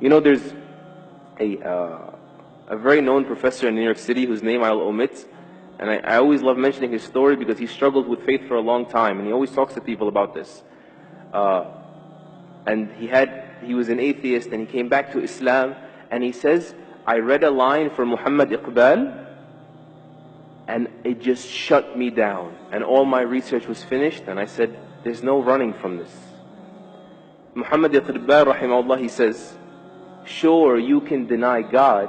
You know, there's a very known professor in New York City whose name I'll omit, and I always love mentioning his story because he struggled with faith for a long time, and he always talks to people about this. And he was an atheist, and he came back to Islam, and he says, I read a line from Muhammad Iqbal, and it just shut me down. And all my research was finished, and I said, there's no running from this. Muhammad Iqbal, rahimahullah, he says, sure, you can deny God,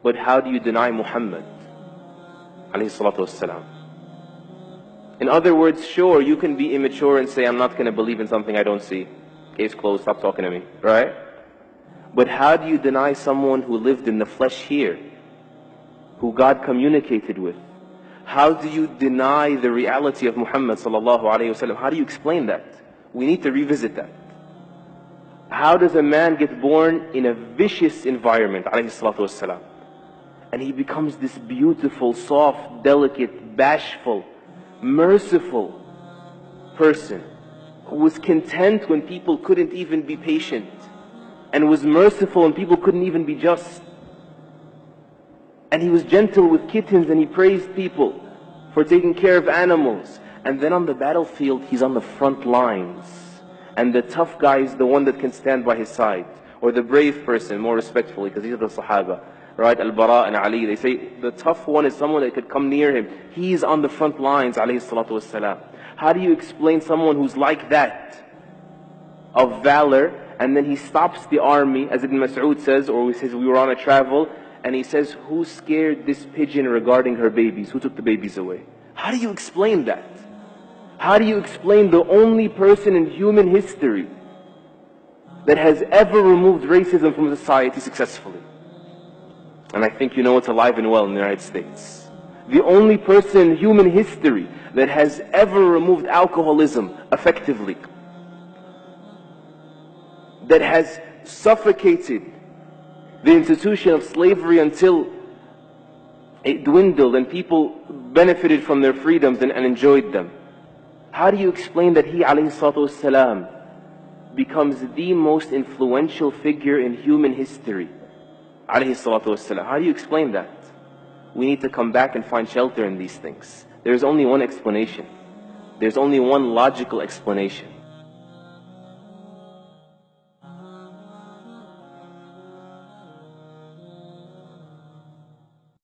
but how do you deny Muhammad? Alayhi salatu wassalam. In other words, sure, you can be immature and say, I'm not going to believe in something I don't see. Case closed, stop talking to me, right? But how do you deny someone who lived in the flesh here, who God communicated with? How do you deny the reality of Muhammad sallallahu alayhi wasallam? How do you explain that? We need to revisit that. How does a man get born in a vicious environment, alayhi salatu wasalam, and he becomes this beautiful, soft, delicate, bashful, merciful person who was content when people couldn't even be patient, and was merciful when people couldn't even be just. And he was gentle with kittens, and he praised people for taking care of animals. And then on the battlefield, he's on the front lines. And the tough guy is the one that can stand by his side. Or the brave person, more respectfully, because these are the Sahaba. Right? Al-Bara and Ali, they say the tough one is someone that could come near him. He's on the front lines, alayhi salatu wassalam. How do you explain someone who's like that, of valor, and then he stops the army, as Ibn Mas'ud says, or he says, we were on a travel, and he says, who scared this pigeon regarding her babies? Who took the babies away? How do you explain that? How do you explain the only person in human history that has ever removed racism from society successfully? And I think you know it's alive and well in the United States. The only person in human history that has ever removed alcoholism effectively, that has suffocated the institution of slavery until it dwindled and people benefited from their freedoms and enjoyed them. How do you explain that he, alayhi salatu wasalam, becomes the most influential figure in human history? Alayhi salatu wasalam. How do you explain that? We need to come back and find shelter in these things. There's only one explanation. There's only one logical explanation.